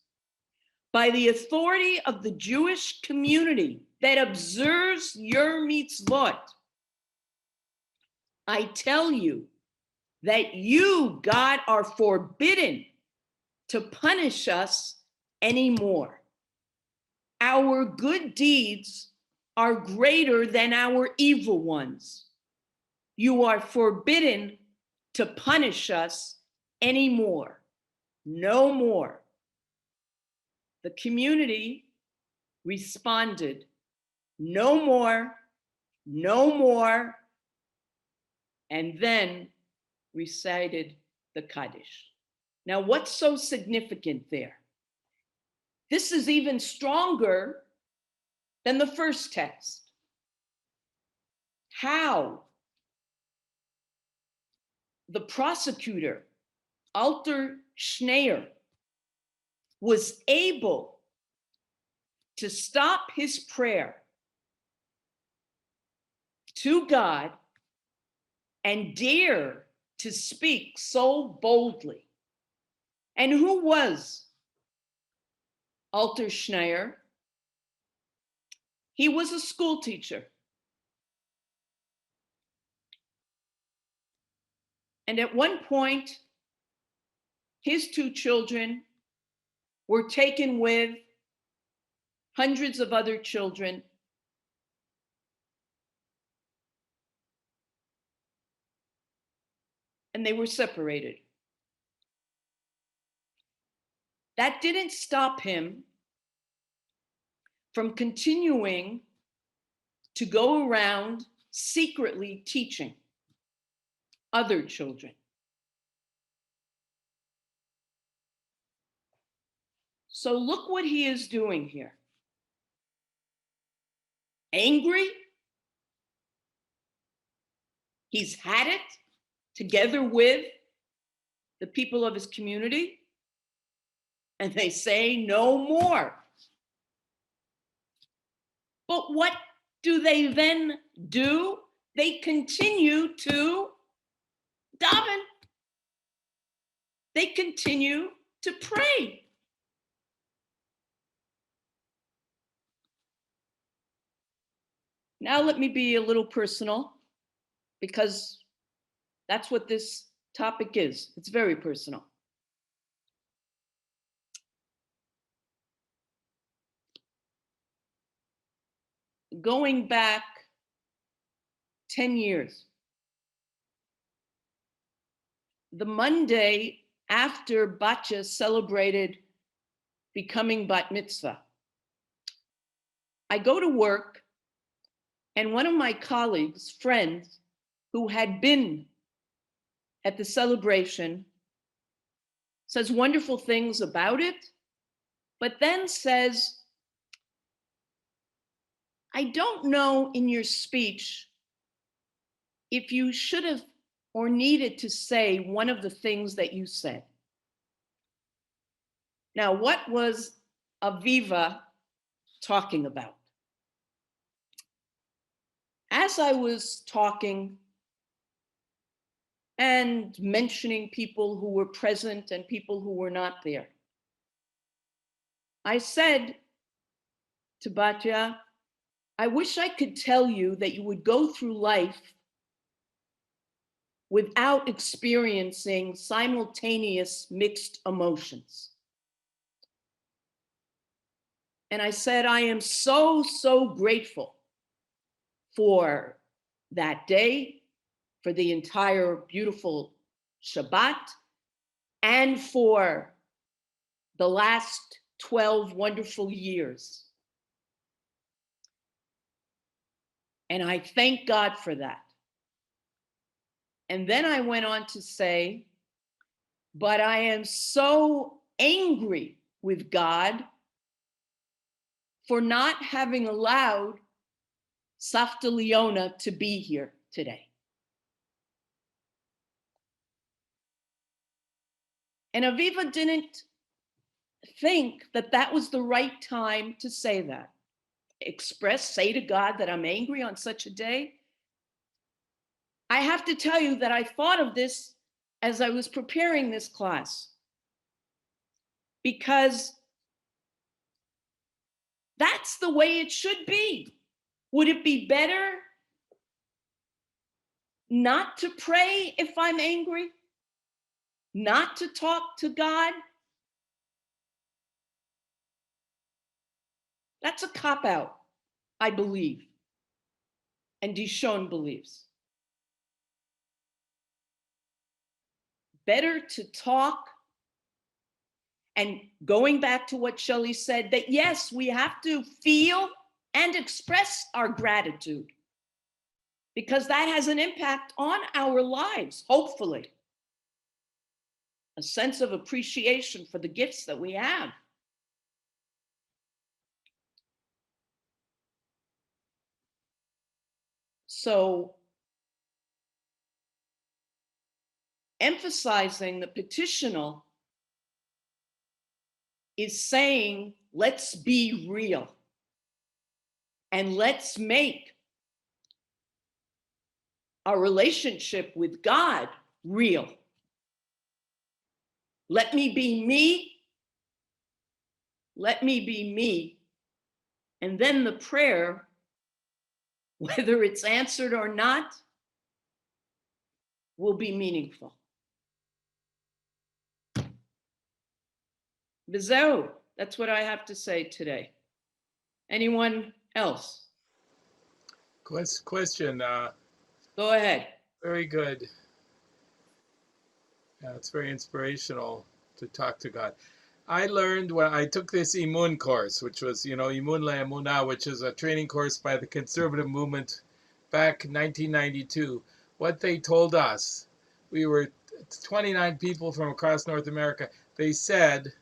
By the authority of the Jewish community that observes your mitzvot, I tell you that you, God, are forbidden to punish us anymore. Our good deeds are greater than our evil ones. You are forbidden to punish us anymore. No more. The community responded, no more, no more, and then recited the Kaddish. Now, what's so significant there? This is even stronger than the first text. How the prosecutor, Alter Schneier, was able to stop his prayer to God and dare to speak so boldly. And who was Alter Schneier? He was a school teacher. And at one point, his two children were taken with hundreds of other children. And they were separated. That didn't stop him from continuing to go around secretly teaching other children. So look what he is doing here. Angry. He's had it together with the people of his community, and they say no more. But what do they then do? They continue to daven. They continue to pray. Now let me be a little personal, because that's what this topic is. It's very personal. Going back 10 years, the Monday after Batya celebrated becoming bat mitzvah, I go to work, and one of my colleagues, friends, who had been at the celebration, says wonderful things about it, but then says, I don't know in your speech if you should have or needed to say one of the things that you said. Now, what was Aviva talking about? As I was talking and mentioning people who were present and people who were not there, I said to Batya, I wish I could tell you that you would go through life without experiencing simultaneous mixed emotions. And I said, I am so, so grateful for that day, for the entire beautiful Shabbat, and for the last 12 wonderful years. And I thank God for that. And then I went on to say, but I am so angry with God for not having allowed Safta Leona to be here today. And Aviva didn't think that that was the right time to say that. Say to God that I'm angry on such a day. I have to tell you that I thought of this as I was preparing this class, because that's the way it should be. Would it be better not to pray if I'm angry? Not to talk to God? That's a cop-out, I believe. And Dishon believes. Better to talk. And going back to what Shelley said, that yes, we have to feel and express our gratitude, because that has an impact on our lives, hopefully. A sense of appreciation for the gifts that we have. So, emphasizing the petitional is saying, let's be real and let's make our relationship with God real. Let me be me. Let me be me. And then the prayer, whether it's answered or not, will be meaningful. V'zeu, that's what I have to say today. Anyone else? Question. Go ahead. Very good. It's very inspirational to talk to God. I learned when I took this Imun course, which was, Imun LeEmunah, which is a training course by the conservative movement back in 1992. What they told us, we were 29 people from across North America. They said,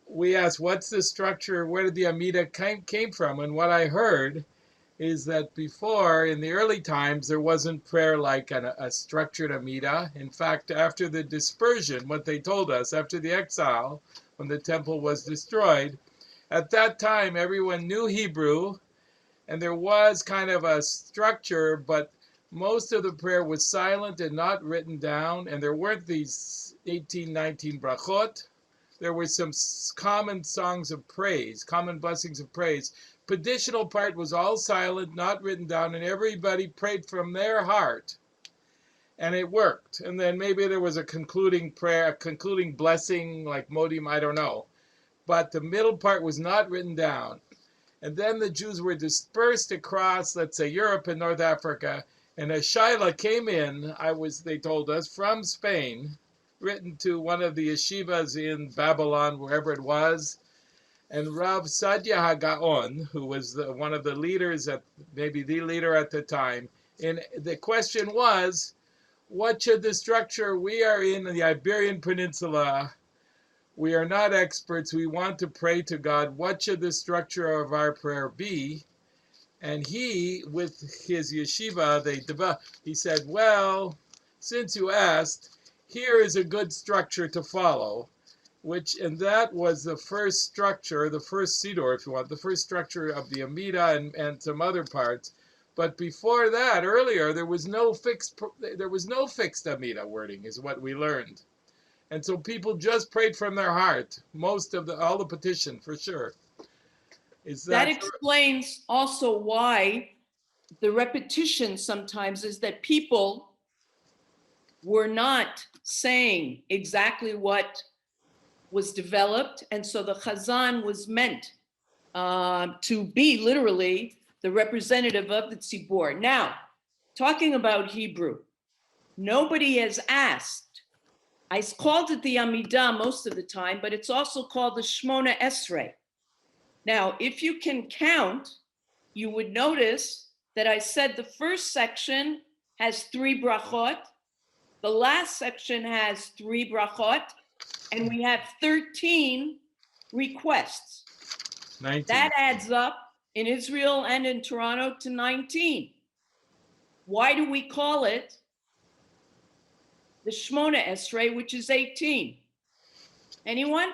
we asked, what's the structure? Where did the Amidah came from? And what I heard is that before, in the early times, there wasn't prayer like a structured Amidah. In fact, after the dispersion, what they told us, after the exile, when the temple was destroyed, at that time, everyone knew Hebrew, and there was kind of a structure, but most of the prayer was silent and not written down, and there weren't these 18, 19 brachot. There were some common songs of praise, common blessings of praise. Petitional part was all silent, not written down, and everybody prayed from their heart. And it worked. And then maybe there was a concluding prayer, a concluding blessing like Modim, I don't know. But the middle part was not written down. And then the Jews were dispersed across, let's say, Europe and North Africa. And a shaila came in, they told us, from Spain, written to one of the yeshivas in Babylon, wherever it was. And Rav Sadia HaGaon, who was one of the leaders, maybe the leader at the time, and the question was, what should the structure? We are in the Iberian Peninsula. We are not experts. We want to pray to God. What should the structure of our prayer be? And he, with his yeshiva, he said, well, since you asked, here is a good structure to follow. And that was the first structure, the first siddur, if you want, the first structure of the Amidah and some other parts. But before that, earlier, there was no fixed Amidah wording, is what we learned. And so people just prayed from their heart, all the petition, for sure. That explains also why the repetition sometimes is that people were not saying exactly what was developed, and so the Chazan was meant to be literally the representative of the Tzibor. Now, talking about Hebrew, nobody has asked. I called it the Amidah most of the time, but it's also called the Shmona Esrei. Now, if you can count, you would notice that I said the first section has 3 brachot, the last section has 3 brachot, and we have 13 requests. 19. That adds up in Israel and in Toronto to 19. Why do we call it the Shmona Esrei, which is 18? Anyone?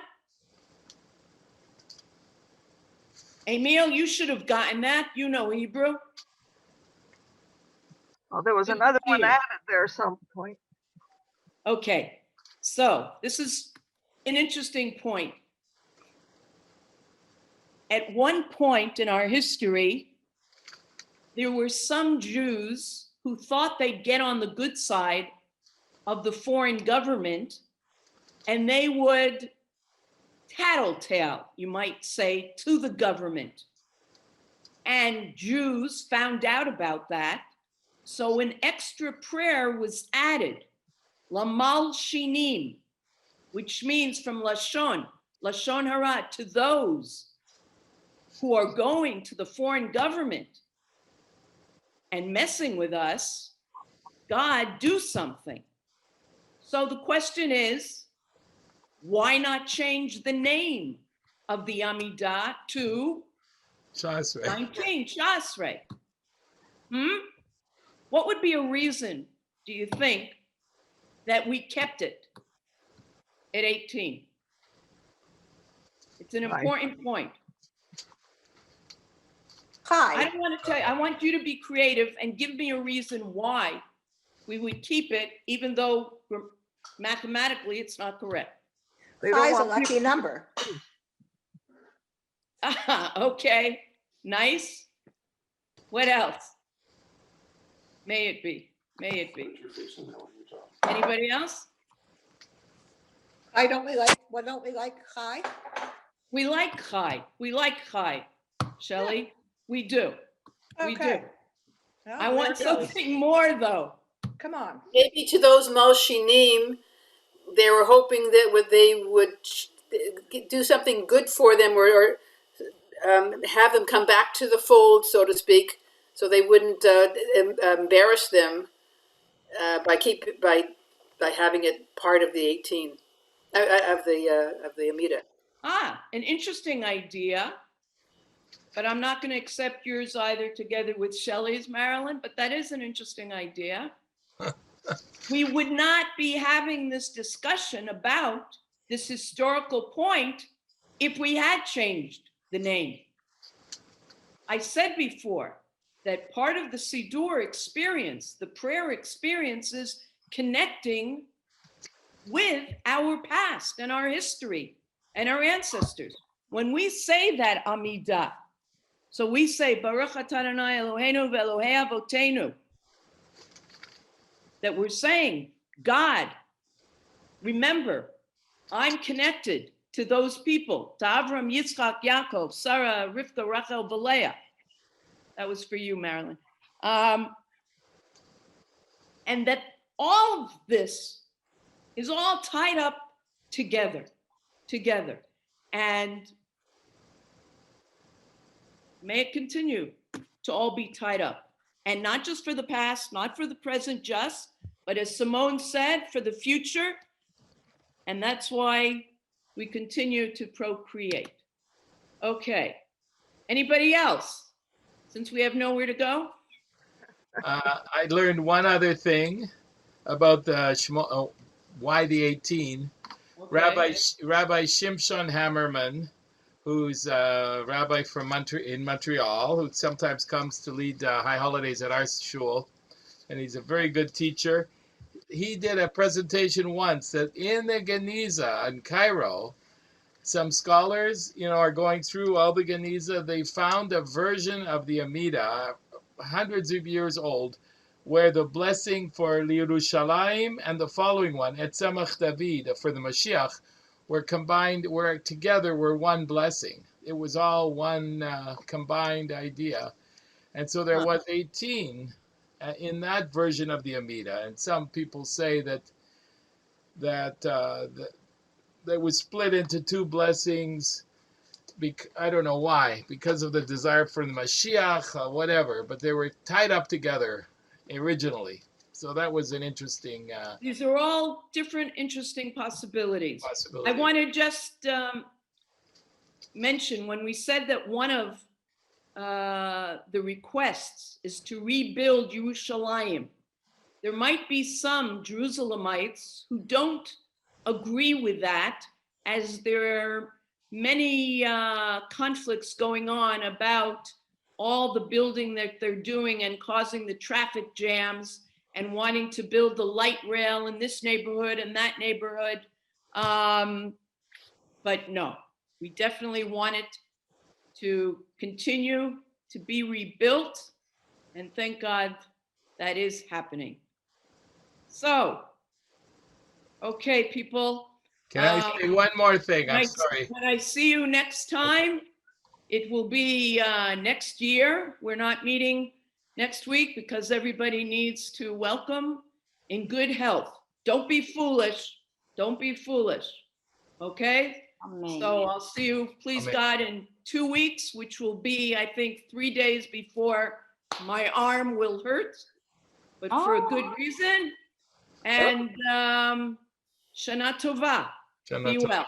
Emil, you should have gotten that. You know Hebrew. Oh, there was Good another for one you. added there at some point. Okay, so this is an interesting point. At one point in our history, there were some Jews who thought they'd get on the good side of the foreign government, and they would tattletale, you might say, to the government. And Jews found out about that, so an extra prayer was added, Lamal Shinim, which means from Lashon Hara, to those who are going to the foreign government and messing with us, God, do something. So the question is, why not change the name of the Amidah to Shasrei. 19, Shasrei? What would be a reason, do you think, that we kept it at 18? It's an important point. I Hi. don't want to tell you, I want you to be creative and give me a reason why we would keep it, even though mathematically it's not correct. They don't Hi's a want lucky number. Okay, nice. What else? May it be, may it be. Anybody else? I don't we like, what don't we like? Hi? We like Chai, Shelley. We do, we do. Okay. Well, I want there it goes. something more though. Come on. Maybe to those Malshinim, they were hoping that they would do something good for them, or have them come back to the fold, so to speak, so they wouldn't embarrass them by having it part of the 18 of the Amidah. An interesting idea, but I'm not going to accept yours either together with Shelley's, Marilyn, but that is an interesting idea. We would not be having this discussion about this historical point if we had changed the name. I said before that part of the Siddur experience, the prayer experience, is connecting with our past and our history and our ancestors. When we say that Amidah, so we say Baruch atah Adonai Eloheinu ve'Elohei Avotenu, that we're saying, God, remember, I'm connected to those people, to Avram, Yitzchak, Yaakov, Sarah, Rivka, Rachel, Leah. That was for you, Marilyn. And that all of this is all tied up together. And may it continue to all be tied up. And not just for the past, not for the present just, but as Simone said, for the future. And that's why we continue to procreate. Okay. Anybody else? Since we have nowhere to go? I learned one other thing about the why the 18. Okay. Rabbi Shimshon Hammerman, who's a rabbi from in Montreal, who sometimes comes to lead high holidays at our shul, and he's a very good teacher. He did a presentation once that in the Geniza in Cairo, some scholars, are going through all the Geniza. They found a version of the Amidah, hundreds of years old, where the blessing for Yerushalayim and the following one, Et Tzemach David, for the Mashiach, were together were one blessing. It was all one combined idea. And so there was 18 in that version of the Amidah. And some people say that was split into two blessings. I don't know why, because of the desire for the Mashiach, whatever, but they were tied up together originally. So that was an interesting... These are all different interesting possibilities. I want to just mention, when we said that one of the requests is to rebuild Yerushalayim. There might be some Jerusalemites who don't agree with that, as there are many conflicts going on about all the building that they're doing and causing the traffic jams and wanting to build the light rail in this neighborhood and that neighborhood. But no, we definitely want it to continue to be rebuilt, and thank God that is happening. So, okay, people. Can I say one more thing? I'm When sorry. When I see you next time, it will be next year. We're not meeting next week because everybody needs to welcome in good health. Don't be foolish. Don't be foolish. Okay? So I'll see you, please Amen. God, in 2 weeks, which will be, I think, 3 days before my arm will hurt, but for a good reason. And Shana Tova. Be well.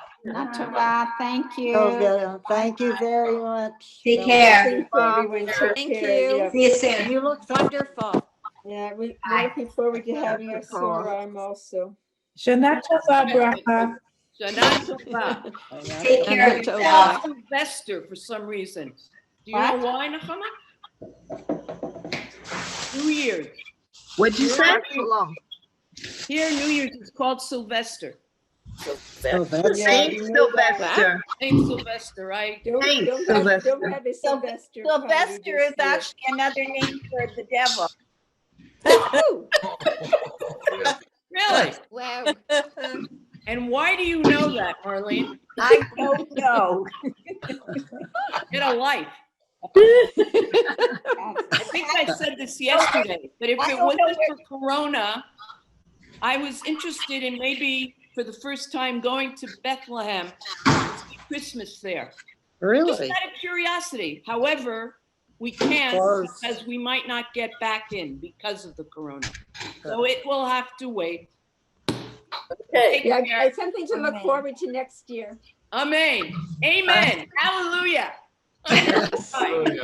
Thank you. Oh, thank you very much. Take Well, care. thank you, everyone. Take Thank care. you. Yeah. See you soon. You look Wonderful. Yeah, we're Bye. looking forward to having our sore arm also. Shana Tova. Shana Tova. Take care of It's yourself. called Sylvester for some reason. Do you know why, Nechama? New Year's. What'd you say? Here, New Year's is called Sylvester. So that's, Saint Sylvester. Saint Sylvester, right? Saint Sylvester. have a Sylvester. Sylvester is actually another name for the devil. Really? Wow. And why do you know that, Marlene? I don't know. Get a life. I think I said this yesterday, but if it wasn't for Corona, I was interested in maybe for the first time going to Bethlehem to see Christmas there. Just Really? out of curiosity. However, we can't because we might not get back in because of the Corona. So it will have to wait. Okay. Yeah, something to look forward to next year. Amen. Amen. Hallelujah. Bye.